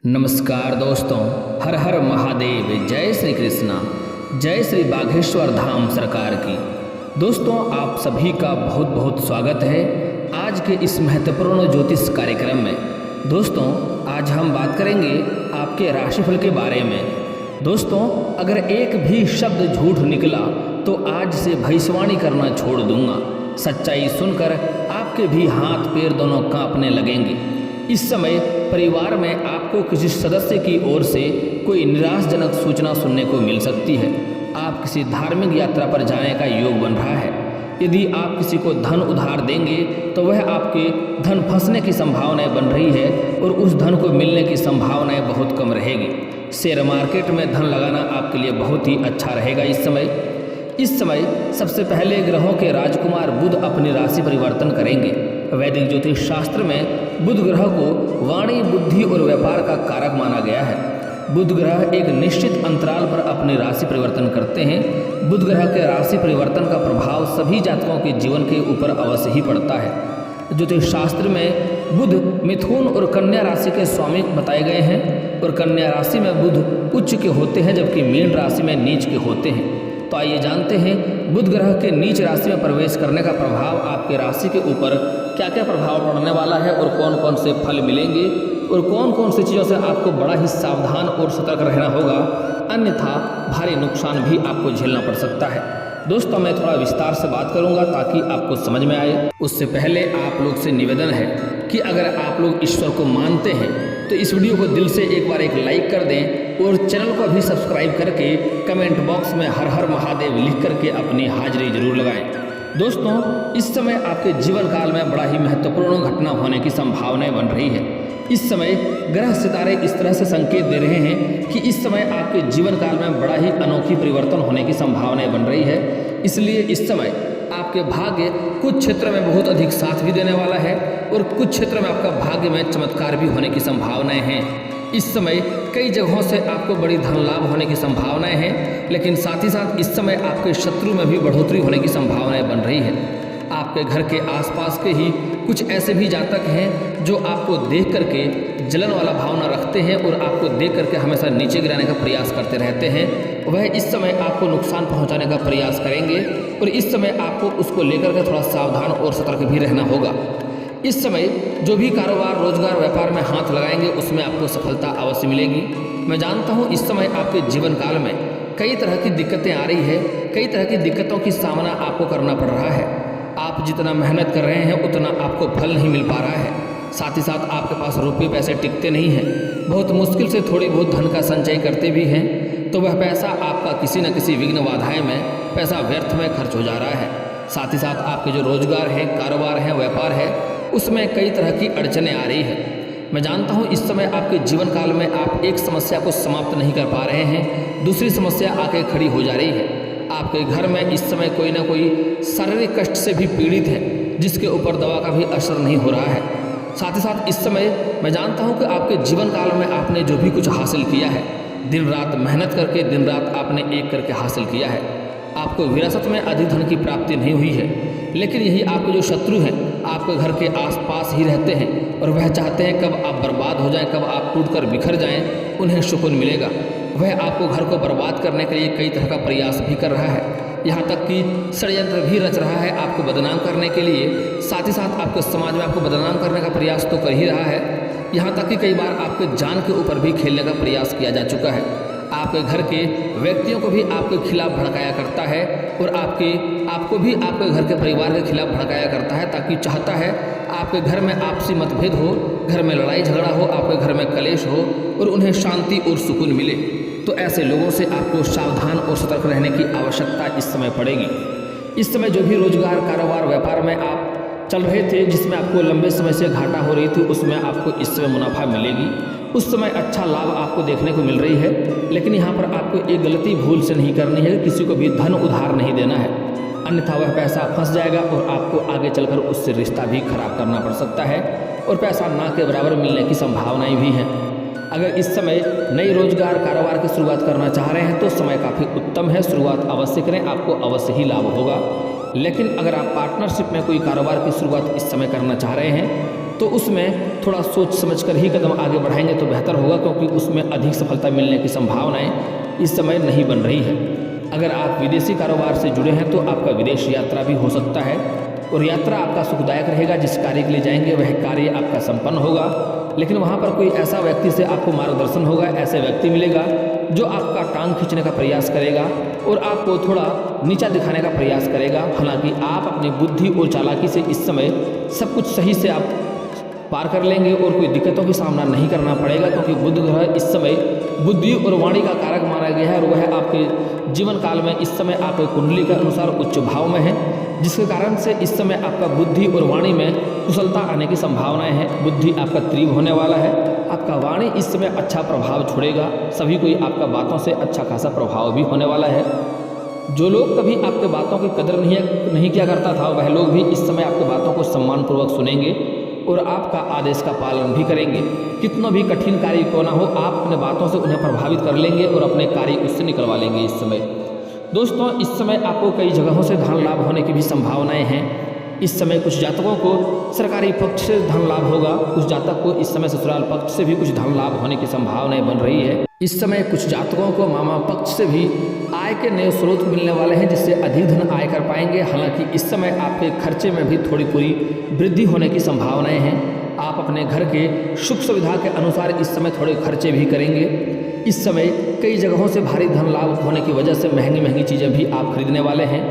नमस्कार दोस्तों, हर हर महादेव, जय श्री कृष्णा, जय श्री बाघेश्वर धाम सरकार की। दोस्तों, आप सभी का बहुत बहुत स्वागत है आज के इस महत्वपूर्ण ज्योतिष कार्यक्रम में। दोस्तों, आज हम बात करेंगे आपके राशिफल के बारे में। दोस्तों, अगर एक भी शब्द झूठ निकला तो आज से भविष्यवाणी करना छोड़ दूंगा। सच्चाई सुनकर आपके भी हाथ पैर दोनों कांपने लगेंगे। इस समय परिवार में आपको किसी सदस्य की ओर से कोई निराशजनक सूचना सुनने को मिल सकती है। आप किसी धार्मिक यात्रा पर जाने का योग बन रहा है। यदि आप किसी को धन उधार देंगे तो वह आपके धन फंसने की संभावनाएं बन रही है और उस धन को मिलने की संभावनाएं बहुत कम रहेगी। शेयर मार्केट में धन लगाना आपके लिए बहुत ही अच्छा रहेगा। इस समय सबसे पहले ग्रहों के राजकुमार बुध अपनी राशि परिवर्तन करेंगे। वैदिक ज्योतिष शास्त्र में बुध ग्रह को वाणी, बुद्धि और व्यापार का कारक माना गया है। बुध ग्रह एक निश्चित अंतराल पर अपनी राशि परिवर्तन करते हैं। बुध ग्रह के राशि परिवर्तन का प्रभाव सभी जातकों के जीवन के ऊपर अवश्य ही पड़ता है। ज्योतिष शास्त्र में बुध मिथुन और कन्या राशि के स्वामी बताए गए हैं और कन्या राशि में बुध उच्च के होते हैं जबकि मीन राशि में नीच के होते हैं। तो आइए जानते हैं बुध ग्रह के नीच राशि में प्रवेश करने का प्रभाव आपके राशि के ऊपर क्या क्या प्रभाव पड़ने वाला है और कौन कौन से फल मिलेंगे और कौन कौन सी चीज़ों से आपको बड़ा ही सावधान और सतर्क रहना होगा, अन्यथा भारी नुकसान भी आपको झेलना पड़ सकता है। दोस्तों, मैं थोड़ा विस्तार से बात करूंगा ताकि आपको समझ में आए। उससे पहले आप लोग से निवेदन है कि अगर आप लोग ईश्वर को मानते हैं तो इस वीडियो को दिल से एक बार एक लाइक कर दें और चैनल को भी सब्सक्राइब करके कमेंट बॉक्स में हर हर महादेव लिख करके अपनी हाजिरी जरूर लगाएं। दोस्तों, इस समय आपके जीवन काल में बड़ा ही महत्वपूर्ण घटना होने की संभावनाएं बन रही है। इस समय ग्रह सितारे इस तरह से संकेत दे रहे हैं कि इस समय आपके जीवन काल में बड़ा ही अनोखी परिवर्तन होने की संभावनाएं बन रही है। इसलिए इस समय आपके भाग्य कुछ क्षेत्र में बहुत अधिक साथ भी देने वाला है और कुछ क्षेत्र में आपका भाग्य में चमत्कार भी होने की संभावनाएं हैं। इस समय कई जगहों से आपको बड़ी धन लाभ होने की संभावनाएं हैं, लेकिन साथ ही साथ इस समय आपके शत्रु में भी बढ़ोतरी होने की संभावनाएं बन रही है। आपके घर के आसपास के ही कुछ ऐसे भी जातक हैं जो आपको देख करके जलन वाला भावना रखते हैं और आपको देख करके हमेशा नीचे गिराने का प्रयास करते रहते हैं। वह इस समय आपको नुकसान पहुंचाने का प्रयास करेंगे और इस समय आपको उसको लेकर के थोड़ा सावधान और सतर्क भी रहना होगा। इस समय जो भी कारोबार, रोजगार, व्यापार में हाथ लगाएंगे उसमें आपको सफलता अवश्य मिलेगी। मैं जानता हूँ इस समय आपके जीवन काल में कई तरह की दिक्कतें आ रही है, कई तरह की दिक्कतों की सामना आपको करना पड़ रहा है। आप जितना मेहनत कर रहे हैं उतना आपको फल नहीं मिल पा रहा है। साथ ही साथ आपके पास रुपये पैसे टिकते नहीं हैं। बहुत मुश्किल से थोड़ी बहुत धन का संचय करते भी हैं तो वह पैसा आपका किसी न किसी विघ्न बाधाएं में पैसा व्यर्थ में खर्च हो जा रहा है। साथ ही साथ आपके जो रोजगार है, कारोबार है, व्यापार है, उसमें कई तरह की अड़चनें आ रही है। मैं जानता हूँ इस समय आपके जीवन काल में आप एक समस्या को समाप्त नहीं कर पा रहे हैं, दूसरी समस्या आके खड़ी हो जा रही है। आपके घर में इस समय कोई ना कोई शारीरिक कष्ट से भी पीड़ित है जिसके ऊपर दवा का भी असर नहीं हो रहा है। साथ ही साथ इस समय मैं जानता हूँ कि आपके जीवन काल में आपने जो भी कुछ हासिल किया है, दिन रात मेहनत करके, दिन रात आपने एक करके हासिल किया है। आपको विरासत में अधिक धन की प्राप्ति नहीं हुई है, लेकिन यही आपके जो शत्रु हैं आपके घर के आसपास ही रहते हैं और वह चाहते हैं कब आप बर्बाद हो जाएं, कब आप टूटकर बिखर जाएं, उन्हें सुकून मिलेगा। वह आपको घर को बर्बाद करने के लिए कई तरह का प्रयास भी कर रहा है, यहाँ तक कि षड्यंत्र भी रच रहा है आपको बदनाम करने के लिए। साथ ही साथ आपके समाज में आपको बदनाम करने का प्रयास तो कर ही रहा है, यहाँ तक कि कई बार आपके जान के ऊपर भी खेलने का प्रयास किया जा चुका है। आपके घर के व्यक्तियों को भी आपके खिलाफ भड़काया करता है और आपको भी आपके घर के परिवार के खिलाफ भड़काया करता है, ताकि चाहता है आपके घर में आपसी मतभेद हो, घर में लड़ाई झगड़ा हो, आपके घर में कलेश हो और उन्हें शांति और सुकून मिले। तो ऐसे लोगों से आपको सावधान और सतर्क रहने की आवश्यकता इस समय पड़ेगी। इस समय जो भी रोजगार, कारोबार, व्यापार में आप चल रहे थे, जिसमें आपको लंबे समय से घाटा हो रही थी, उसमें आपको इस समय मुनाफा मिलेगी। उस समय अच्छा लाभ आपको देखने को मिल रही है, लेकिन यहाँ पर आपको एक गलती भूल से नहीं करनी है, किसी को भी धन उधार नहीं देना है, अन्यथा वह पैसा फंस जाएगा और आपको आगे चलकर उससे रिश्ता भी खराब करना पड़ सकता है और पैसा ना के बराबर मिलने की संभावनाएं भी हैं। अगर इस समय नई रोजगार, कारोबार की शुरुआत करना चाह रहे हैं तो समय काफ़ी उत्तम है, शुरुआत अवश्य करें, आपको अवश्य ही लाभ होगा। लेकिन अगर आप पार्टनरशिप में कोई कारोबार की शुरुआत इस समय करना चाह रहे हैं तो उसमें थोड़ा सोच समझ कर ही कदम आगे बढ़ाएंगे तो बेहतर होगा, क्योंकि उसमें अधिक सफलता मिलने की संभावनाएं इस समय नहीं बन रही है। अगर आप विदेशी कारोबार से जुड़े हैं तो आपका विदेश यात्रा भी हो सकता है और यात्रा आपका सुखदायक रहेगा। जिस कार्य के लिए जाएंगे वह कार्य आपका संपन्न होगा, लेकिन वहाँ पर कोई ऐसा व्यक्ति से आपको मार्गदर्शन होगा, ऐसे व्यक्ति मिलेगा जो आपका टांग खींचने का प्रयास करेगा और आपको थोड़ा नीचा दिखाने का प्रयास करेगा। हालांकि आप अपनी बुद्धि और चालाकी से इस समय सब कुछ सही से आप पार कर लेंगे और कोई दिक्कतों का सामना नहीं करना पड़ेगा, क्योंकि बुध ग्रह इस समय बुद्धि और वाणी का कारक माना गया है और वह आपके जीवन काल में इस समय आपके कुंडली के अनुसार उच्च भाव में है, जिसके कारण से इस समय आपका बुद्धि और वाणी में कुशलता आने की संभावनाएं हैं। बुद्धि आपका तीव्र होने वाला है, आपका वाणी इस समय अच्छा प्रभाव छोड़ेगा, सभी कोई आपका बातों से अच्छा खासा प्रभाव भी होने वाला है। जो लोग कभी आपके बातों की कदर नहीं किया करता था, वह लोग भी इस समय आपकी बातों को सम्मानपूर्वक सुनेंगे और आपका आदेश का पालन भी करेंगे। कितना भी कठिन कार्य क्यों ना हो, आप अपने बातों से उन्हें प्रभावित कर लेंगे और अपने कार्य उससे निकलवा लेंगे। इस समय दोस्तों, इस समय आपको कई जगहों से धन लाभ होने की भी संभावनाएं हैं। इस समय कुछ जातकों को सरकारी पक्ष से धन लाभ होगा, कुछ जातक को इस समय ससुराल पक्ष से भी कुछ धन लाभ होने की संभावनाएं बन रही है। इस समय कुछ जातकों को मामा पक्ष से भी आय के नए स्रोत मिलने वाले हैं, जिससे अधिक धन आय कर पाएंगे। हालांकि इस समय आपके खर्चे में भी थोड़ी पूरी वृद्धि होने की संभावनाएं हैं। आप अपने घर के सुख सुविधा के अनुसार इस समय थोड़े खर्चे भी करेंगे। इस समय कई जगहों से भारी धन लाभ होने की वजह से महंगी महंगी चीज़ें भी आप खरीदने वाले हैं।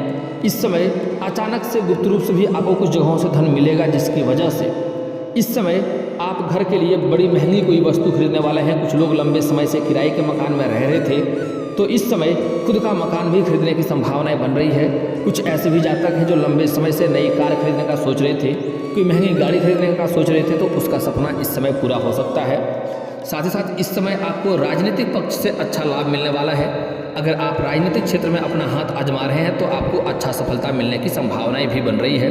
इस समय अचानक से गुप्त रूप से भी आपको कुछ जगहों से धन मिलेगा, जिसकी वजह से इस समय आप घर के लिए बड़ी महंगी कोई वस्तु खरीदने वाले हैं। कुछ लोग लंबे समय से किराए के मकान में रह रहे थे, तो इस समय खुद का मकान भी खरीदने की संभावनाएं बन रही है। कुछ ऐसे भी जातक हैं जो लंबे समय से नई कार खरीदने का सोच रहे थे, कोई महंगी गाड़ी खरीदने का सोच रहे थे, तो उसका सपना इस समय पूरा हो सकता है। साथ ही साथ इस समय आपको राजनीतिक पक्ष से अच्छा लाभ मिलने वाला है। अगर आप राजनीतिक क्षेत्र में अपना हाथ आजमा रहे हैं तो आपको अच्छा सफलता मिलने की संभावनाएं भी बन रही है।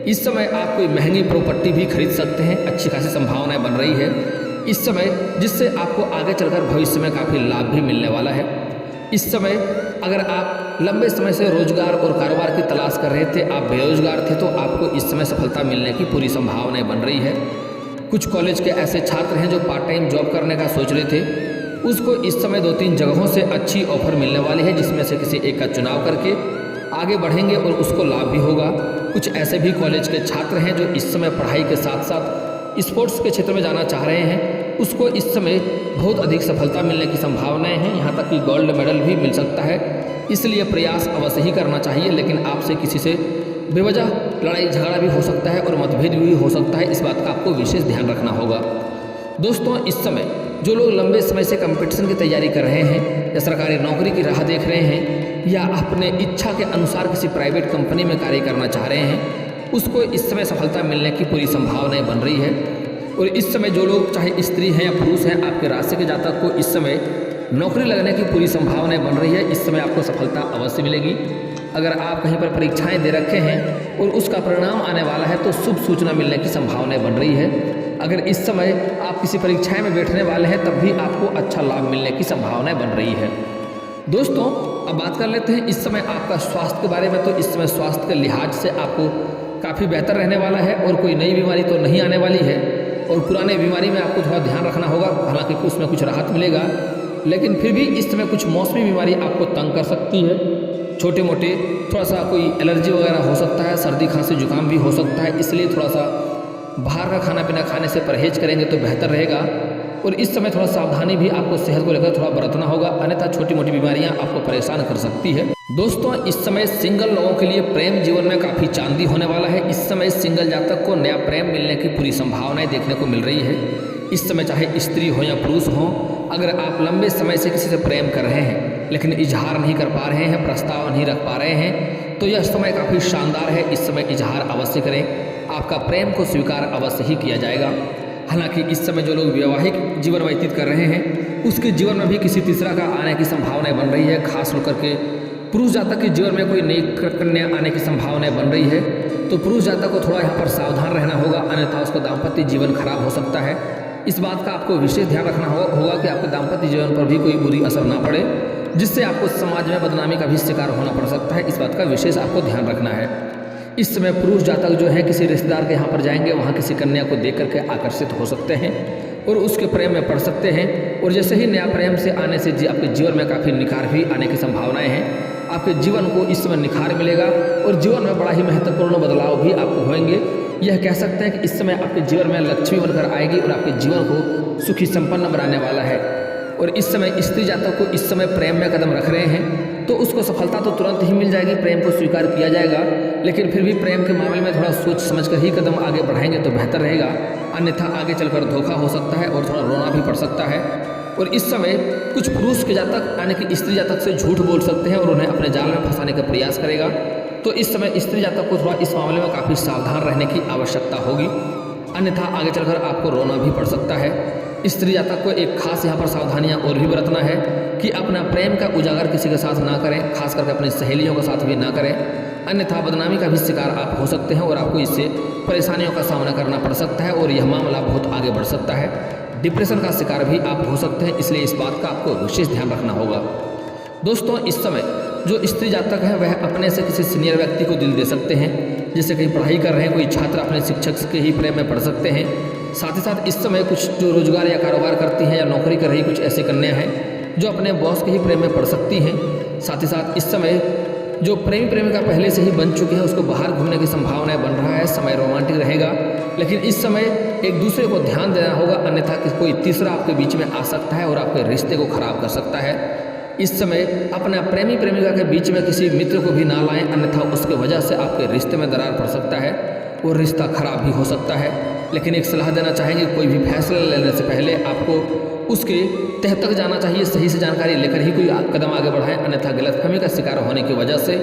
इस समय आप कोई महंगी प्रॉपर्टी भी खरीद सकते हैं, अच्छी खासी संभावनाएं बन रही है इस समय, जिससे आपको आगे चलकर भविष्य में काफ़ी लाभ भी मिलने वाला है। इस समय अगर आप लंबे समय से रोजगार और कारोबार की तलाश कर रहे थे, आप बेरोजगार थे, तो आपको इस समय सफलता मिलने की पूरी संभावनाएं बन रही है। कुछ कॉलेज के ऐसे छात्र हैं जो पार्ट टाइम जॉब करने का सोच रहे थे, उसको इस समय 2-3 जगहों से अच्छी ऑफर मिलने वाली है, जिसमें से किसी एक का चुनाव करके आगे बढ़ेंगे और उसको लाभ भी होगा। कुछ ऐसे भी कॉलेज के छात्र हैं जो इस समय पढ़ाई के साथ साथ स्पोर्ट्स के क्षेत्र में जाना चाह रहे हैं, उसको इस समय बहुत अधिक सफलता मिलने की संभावनाएं हैं। यहाँ तक कि गोल्ड मेडल भी मिल सकता है, इसलिए प्रयास अवश्य ही करना चाहिए। लेकिन आपसे किसी से बेवजह लड़ाई झगड़ा भी हो सकता है और मतभेद भी हो सकता है, इस बात का आपको विशेष ध्यान रखना होगा। दोस्तों, इस समय जो लोग लंबे समय से कंपटीशन की तैयारी कर रहे हैं या सरकारी नौकरी की राह देख रहे हैं या अपने इच्छा के अनुसार किसी प्राइवेट कंपनी में कार्य करना चाह रहे हैं, उसको इस समय सफलता मिलने की पूरी संभावनाएं बन रही है। और इस समय जो लोग चाहे स्त्री हैं या पुरुष हैं, आपके राशि के जातक को इस समय नौकरी लगने की पूरी संभावनाएं बन रही है। इस समय आपको सफलता अवश्य मिलेगी। अगर आप कहीं पर परीक्षाएं दे रखे हैं और उसका परिणाम आने वाला है तो शुभ सूचना मिलने की संभावनाएं बन रही है। अगर इस समय आप किसी परीक्षाएं में बैठने वाले हैं तब भी आपको अच्छा लाभ मिलने की संभावनाएं बन रही है। दोस्तों, अब बात कर लेते हैं इस समय आपका स्वास्थ्य के बारे में। तो इस समय स्वास्थ्य के लिहाज से आपको काफ़ी बेहतर रहने वाला है और कोई नई बीमारी तो नहीं आने वाली है। और पुराने बीमारी में आपको थोड़ा ध्यान रखना होगा, हालांकि उसमें कुछ राहत मिलेगा, लेकिन फिर भी इस समय कुछ मौसमी बीमारी आपको तंग कर सकती है। छोटे मोटे थोड़ा सा कोई एलर्जी वगैरह हो सकता है, सर्दी खांसी जुकाम भी हो सकता है, इसलिए थोड़ा सा बाहर का खाना पीना खाने से परहेज करेंगे तो बेहतर रहेगा। और इस समय थोड़ा सावधानी भी आपको सेहत को लेकर थोड़ा बरतना होगा, अन्यथा छोटी मोटी बीमारियां आपको परेशान कर सकती है। दोस्तों, इस समय सिंगल लोगों के लिए प्रेम जीवन में काफ़ी चांदी होने वाला है। इस समय सिंगल जातक को नया प्रेम मिलने की पूरी संभावनाएं देखने को मिल रही है। इस समय चाहे स्त्री हो या पुरुष हो, अगर आप लंबे समय से किसी से प्रेम कर रहे हैं लेकिन इजहार नहीं कर पा रहे हैं, प्रस्ताव नहीं रख पा रहे हैं, तो यह समय काफ़ी शानदार है। इस समय इजहार अवश्य करें, आपका प्रेम को स्वीकार अवश्य ही किया जाएगा। हालांकि इस समय जो लोग वैवाहिक जीवन व्यतीत कर रहे हैं उसके जीवन में भी किसी तीसरा का आने की संभावनाएं बन रही है। खास होकर के पुरुष जातक के जीवन में कोई नई कन्या आने की संभावनाएं बन रही है, तो पुरुष जातक को थोड़ा यहाँ पर सावधान रहना होगा, अन्यथा उसका दाम्पत्य जीवन खराब हो सकता है। इस बात का आपको विशेष ध्यान रखना होगा कि आपके दाम्पत्य जीवन पर भी कोई बुरी असर ना पड़े, जिससे आपको समाज में बदनामी का भी शिकार होना पड़ सकता है। इस बात का विशेष आपको ध्यान रखना है। इस समय पुरुष जातक जो है किसी रिश्तेदार के यहाँ पर जाएंगे, वहाँ किसी कन्या को देख करके आकर्षित हो सकते हैं और उसके प्रेम में पड़ सकते हैं। और जैसे ही नया प्रेम से आने से आपके जीवन में काफ़ी निखार भी आने की संभावनाएं हैं। आपके जीवन को इस समय निखार मिलेगा और जीवन में बड़ा ही महत्वपूर्ण बदलाव भी आपको होंगे। यह कह सकते हैं कि इस समय आपके जीवन में लक्ष्मी बनकर आएगी और आपके जीवन को सुखी संपन्न बनाने वाला है। और इस समय स्त्री जातक को इस समय प्रेम में कदम रख रहे हैं तो उसको सफलता तो तुरंत ही मिल जाएगी, प्रेम को स्वीकार किया जाएगा, लेकिन फिर भी प्रेम के मामले में थोड़ा सोच समझ कर ही कदम आगे बढ़ाएंगे तो बेहतर रहेगा, अन्यथा आगे चलकर धोखा हो सकता है और थोड़ा रोना भी पड़ सकता है। और इस समय कुछ पुरुष के जातक यानी कि स्त्री जातक से झूठ बोल सकते हैं और उन्हें अपने जाल में फंसाने का प्रयास करेगा। तो इस समय स्त्री जातक को थोड़ा इस मामले में काफ़ी सावधान रहने की आवश्यकता होगी, अन्यथा आगे चलकर आपको रोना भी पड़ सकता है। स्त्री जातक को एक खास यहाँ पर सावधानियाँ और भी बरतना है कि अपना प्रेम का उजागर किसी के साथ ना करें, खास करके अपनी सहेलियों के साथ भी ना करें, अन्यथा बदनामी का भी शिकार आप हो सकते हैं और आपको इससे परेशानियों का सामना करना पड़ सकता है और यह मामला बहुत आगे बढ़ सकता है। डिप्रेशन का शिकार भी आप हो सकते हैं, इसलिए इस बात का आपको विशेष ध्यान रखना होगा। दोस्तों, इस समय जो स्त्री जातक है वह अपने से किसी सीनियर व्यक्ति को दिल दे सकते हैं, जैसे कहीं पढ़ाई कर रहे हैं, कोई छात्र अपने शिक्षक के ही प्रेम में पड़ सकते हैं। साथ ही साथ इस समय कुछ जो रोजगार या कारोबार करती हैं या नौकरी कर रही कुछ ऐसी कन्या हैं जो अपने बॉस के ही प्रेम में पड़ सकती हैं। साथ ही साथ इस समय जो प्रेमी प्रेमिका पहले से ही बन चुके हैं उसको बाहर घूमने की संभावनाएं बन रहा है, समय रोमांटिक रहेगा, लेकिन इस समय एक दूसरे को ध्यान देना होगा, अन्यथा कोई तीसरा आपके बीच में आ सकता है और आपके रिश्ते को खराब कर सकता है। इस समय अपना प्रेमी प्रेमिका के बीच में किसी मित्र को भी ना लाएं, अन्यथा उसके वजह से आपके रिश्ते में दरार पड़ सकता है और रिश्ता खराब भी हो सकता है। लेकिन एक सलाह देना चाहेंगे, कोई भी फैसला लेने से पहले आपको उसके तह तक जाना चाहिए, सही से जानकारी लेकर ही कोई कदम आगे बढ़ाएं, अन्यथा गलतफहमी का शिकार होने की वजह से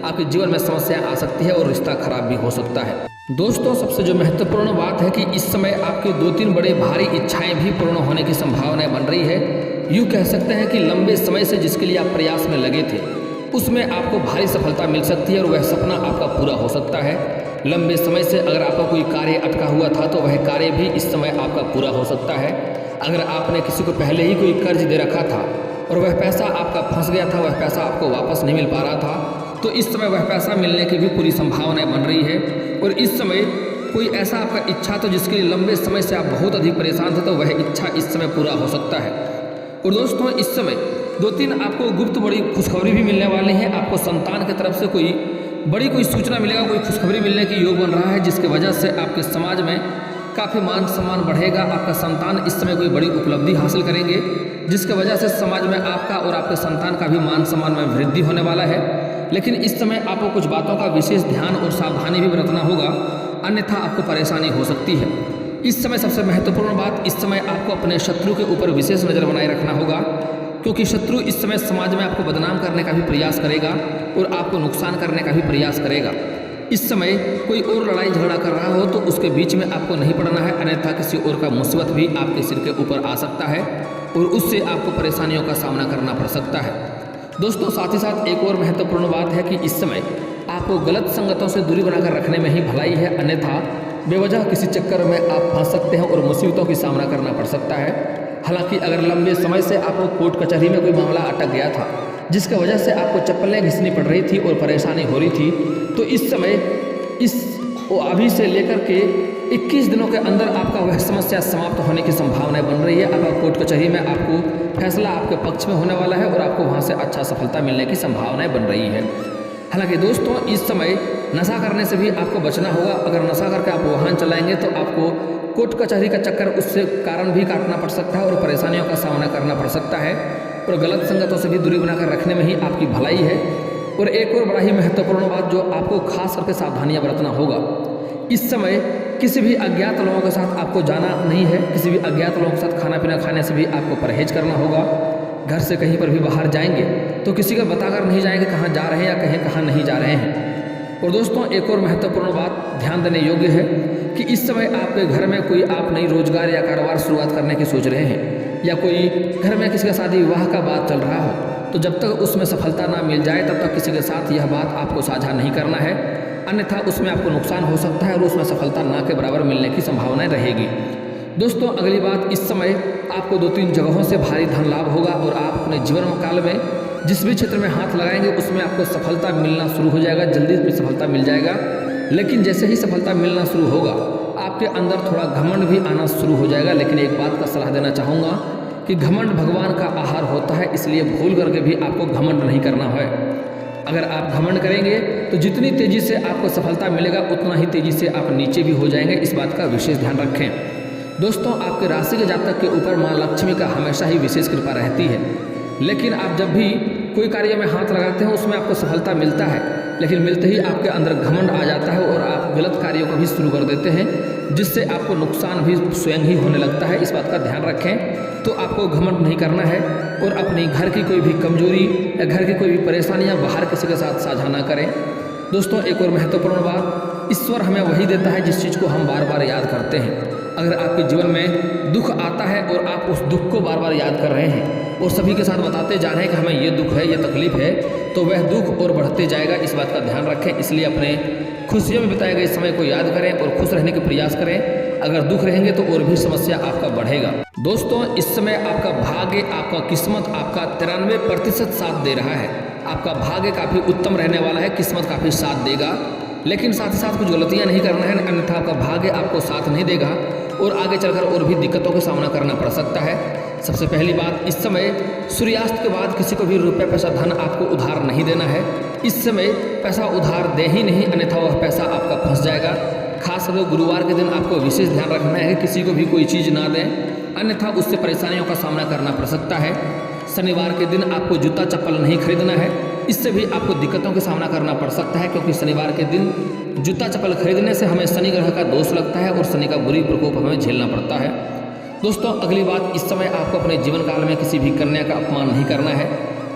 आपके जीवन में समस्या आ सकती है और रिश्ता खराब भी हो सकता है। दोस्तों, सबसे जो महत्वपूर्ण बात है कि इस समय आपके 2-3 बड़े भारी इच्छाएं भी पूर्ण होने की संभावनाएं बन रही है। यूँ कह सकते हैं कि लंबे समय से जिसके लिए आप प्रयास में लगे थे उसमें आपको भारी सफलता मिल सकती है और वह सपना आपका पूरा हो सकता है। लंबे समय से अगर आपका कोई कार्य अटका हुआ था तो वह कार्य भी इस समय आपका पूरा हो सकता है। अगर आपने किसी को पहले ही कोई कर्ज दे रखा था और वह पैसा आपका फंस गया था, वह पैसा आपको वापस नहीं मिल पा रहा था, तो इस समय वह पैसा मिलने की भी पूरी संभावनाएं बन रही है। और इस समय कोई ऐसा आपका इच्छा तो जिसके लिए लंबे समय से आप बहुत अधिक परेशान थे, तो वह इच्छा इस समय पूरा हो सकता है। और दोस्तों, इस समय 2-3 आपको गुप्त बड़ी खुशखबरी भी मिलने वाली है। आपको संतान की तरफ से कोई सूचना मिलेगा, कोई खुशखबरी मिलने की योग बन रहा है, जिसकी वजह से आपके समाज में काफ़ी मान सम्मान बढ़ेगा। आपका संतान इस समय कोई बड़ी उपलब्धि हासिल करेंगे, जिसकी वजह से समाज में आपका और आपके संतान का भी मान सम्मान में वृद्धि होने वाला है। लेकिन इस समय आपको कुछ बातों का विशेष ध्यान और सावधानी भी बरतना होगा, अन्यथा आपको परेशानी हो सकती है। इस समय सबसे महत्वपूर्ण बात, इस समय आपको अपने शत्रु के ऊपर विशेष नज़र बनाए रखना होगा, क्योंकि शत्रु इस समय समाज में आपको बदनाम करने का भी प्रयास करेगा और आपको नुकसान करने का भी प्रयास करेगा। इस समय कोई और लड़ाई झगड़ा कर रहा हो तो उसके बीच में आपको नहीं पड़ना है, अन्यथा किसी और का मुसीबत भी आपके सिर के ऊपर आ सकता है और उससे आपको परेशानियों का सामना करना पड़ सकता है। दोस्तों, साथ ही साथ एक और महत्वपूर्ण बात है कि इस समय आपको गलत संगतों से दूरी बनाकर रखने में ही भलाई है, अन्यथा बेवजह किसी चक्कर में आप फंस सकते हैं और मुसीबतों की सामना करना पड़ सकता है। हालांकि अगर लंबे समय से आपको कोर्ट कचहरी में कोई मामला अटक गया था, जिसकी वजह से आपको चप्पलें घिसनी पड़ रही थी और परेशानी हो रही थी, तो इस समय अभी से लेकर के 21 दिनों के अंदर आपका वह समस्या समाप्त होने की संभावनाएं बन रही है। अब कोर्ट कचहरी में आपको फैसला आपके पक्ष में होने वाला है और आपको वहां से अच्छा सफलता मिलने की संभावनाएं बन रही है। हालांकि दोस्तों, इस समय नशा करने से भी आपको बचना होगा। अगर नशा करके आप वाहन चलाएंगे तो आपको कोर्ट कचहरी का चक्कर उससे कारण भी काटना पड़ सकता है और परेशानियों का सामना करना पड़ सकता है और गलत संगतों से भी दूरी बनाकर रखने में ही आपकी भलाई है। और एक और बड़ा ही महत्वपूर्ण बात जो आपको खास करके सावधानियां बरतना होगा, इस समय किसी भी अज्ञात लोगों के साथ आपको जाना नहीं है, किसी भी अज्ञात लोगों के साथ खाना पीना खाने से भी आपको परहेज करना होगा। घर से कहीं पर भी बाहर जाएंगे तो किसी को बताकर नहीं जाएंगे कहाँ जा रहे हैं या कहाँ नहीं जा रहे हैं। और दोस्तों, एक और महत्वपूर्ण बात ध्यान देने योग्य है कि इस समय आपके घर में कोई आप नई रोजगार या कारोबार शुरुआत करने की सोच रहे हैं या कोई घर में किसी का शादी विवाह का बात चल रहा हो, तो जब तक उसमें सफलता ना मिल जाए तब तक किसी के साथ यह बात आपको साझा नहीं करना है, अन्यथा उसमें आपको नुकसान हो सकता है और उसमें सफलता ना के बराबर मिलने की संभावनाएं रहेगी। दोस्तों, अगली बात, इस समय आपको 2-3 जगहों से भारी धन लाभ होगा और आप अपने जीवन काल में जिस भी क्षेत्र में हाथ लगाएंगे उसमें आपको सफलता मिलना शुरू हो जाएगा, जल्दी में सफलता मिल जाएगा। लेकिन जैसे ही सफलता मिलना शुरू होगा आपके अंदर थोड़ा घमंड भी आना शुरू हो जाएगा। लेकिन एक बात का सलाह देना चाहूँगा कि घमंड भगवान का आहार होता है, इसलिए भूल करके भी आपको घमंड नहीं करना है। अगर आप घमंड करेंगे तो जितनी तेज़ी से आपको सफलता मिलेगा उतना ही तेज़ी से आप नीचे भी हो जाएंगे। इस बात का विशेष ध्यान रखें। दोस्तों, आपके राशि के जातक के ऊपर माँ लक्ष्मी का हमेशा ही विशेष कृपा रहती है, लेकिन आप जब भी कोई कार्य में हाथ लगाते हैं उसमें आपको सफलता मिलता है, लेकिन मिलते ही आपके अंदर घमंड आ जाता है और आप गलत कार्यों को भी शुरू कर देते हैं, जिससे आपको नुकसान भी स्वयं ही होने लगता है। इस बात का ध्यान रखें। तो आपको घमंड नहीं करना है और अपनी घर की कोई भी कमजोरी या घर की कोई भी परेशानियां बाहर किसी के साथ साझा ना करें। दोस्तों, एक और महत्वपूर्ण बात, ईश्वर हमें वही देता है जिस चीज़ को हम बार बार याद करते हैं। अगर आपके जीवन में दुख आता है और आप उस दुख को बार बार याद कर रहे हैं और सभी के साथ बताते जा रहे हैं कि हमें ये दुख है, ये तकलीफ है, तो वह दुख और बढ़ते जाएगा। इस बात का ध्यान रखें। इसलिए अपने खुशियों में बिताए गए समय को याद करें और खुश रहने के प्रयास करें। अगर दुख रहेंगे तो और भी समस्या आपका बढ़ेगा। दोस्तों, इस समय आपका भाग्य, आपका किस्मत आपका 93% साथ दे रहा है। आपका भाग्य काफ़ी उत्तम रहने वाला है, किस्मत काफ़ी साथ देगा, लेकिन साथ ही साथ कुछ गलतियां नहीं करना है, अन्यथा आपका भाग्य आपको साथ नहीं देगा और आगे चलकर और भी दिक्कतों का सामना करना पड़ सकता है। सबसे पहली बात, इस समय सूर्यास्त के बाद किसी को भी रुपये पैसा धन आपको उधार नहीं देना है। इस समय पैसा उधार दे ही नहीं, अन्यथा वह पैसा आपका फंस जाएगा। खासकर गुरुवार के दिन आपको विशेष ध्यान रखना है कि किसी को भी कोई चीज़ ना दें, अन्यथा उससे परेशानियों का सामना करना पड़ सकता है। शनिवार के दिन आपको जूता चप्पल नहीं खरीदना है, इससे भी आपको दिक्कतों का सामना करना पड़ सकता है, क्योंकि शनिवार के दिन जूता चप्पल खरीदने से हमें शनि ग्रह का दोष लगता है और शनि का बुरी प्रकोप हमें झेलना पड़ता है। दोस्तों, अगली बात, इस समय आपको अपने जीवन काल में किसी भी कन्या का अपमान नहीं करना है,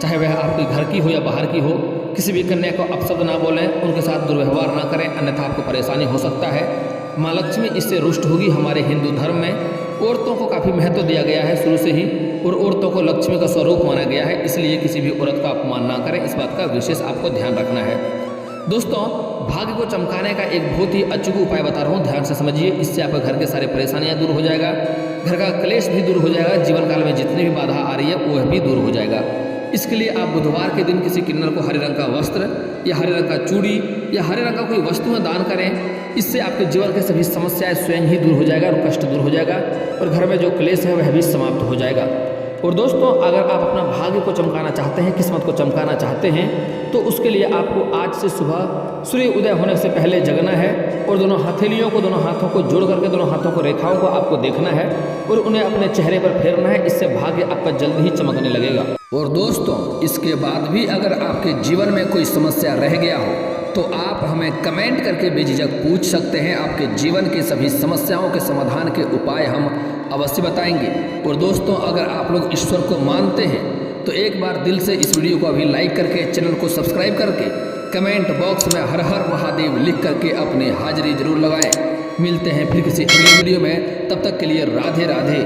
चाहे वह आपके घर की हो या बाहर की हो। किसी भी कन्या को अपशब्द ना बोलें, उनके साथ दुर्व्यवहार ना करें, अन्यथा आपको परेशानी हो सकता है। माँ लक्ष्मी इससे रुष्ट होगी। हमारे हिंदू धर्म में औरतों को काफ़ी महत्व दिया गया है शुरू से ही, और औरतों को लक्ष्मी का स्वरूप माना गया है, इसलिए किसी भी औरत का अपमान ना करें। इस बात का विशेष आपको ध्यान रखना है। दोस्तों, भाग्य को चमकाने का एक बहुत ही अचूक उपाय बता रहा हूँ, ध्यान से समझिए। इससे आपके घर के सारे परेशानियाँ दूर हो जाएगा, घर का क्लेश भी दूर हो जाएगा, जीवन काल में जितनी भी बाधा आ रही है वह भी दूर हो जाएगा। इसके लिए आप बुधवार के दिन किसी किन्नर को हरे रंग का वस्त्र या हरे रंग का चूड़ी या हरे रंग का कोई वस्तु दान करें। इससे आपके जीवन के सभी समस्याएं स्वयं ही दूर हो जाएगा और कष्ट दूर हो जाएगा और घर में जो क्लेश है वह भी समाप्त हो जाएगा। और दोस्तों, अगर आप अपना भाग्य को चमकाना चाहते हैं, किस्मत को चमकाना चाहते हैं, तो उसके लिए आपको आज से सुबह सूर्य उदय होने से पहले जगना है और दोनों हथेलियों को, दोनों हाथों को जोड़ करके, दोनों हाथों को, रेखाओं को आपको देखना है और उन्हें अपने चेहरे पर फेरना है। इससे भाग्य आपका जल्द ही चमकने लगेगा। और दोस्तों, इसके बाद भी अगर आपके जीवन में कोई समस्या रह गया हो तो आप हमें कमेंट करके बेझिझक पूछ सकते हैं। आपके जीवन की सभी समस्याओं के समाधान के उपाय हम अवश्य बताएंगे। और दोस्तों, अगर आप लोग ईश्वर को मानते हैं तो एक बार दिल से इस वीडियो को अभी लाइक करके, चैनल को सब्सक्राइब करके, कमेंट बॉक्स में हर हर महादेव लिख करके अपनी हाजिरी जरूर लगाएं। मिलते हैं फिर किसी अगले वीडियो में, तब तक के लिए राधे राधे।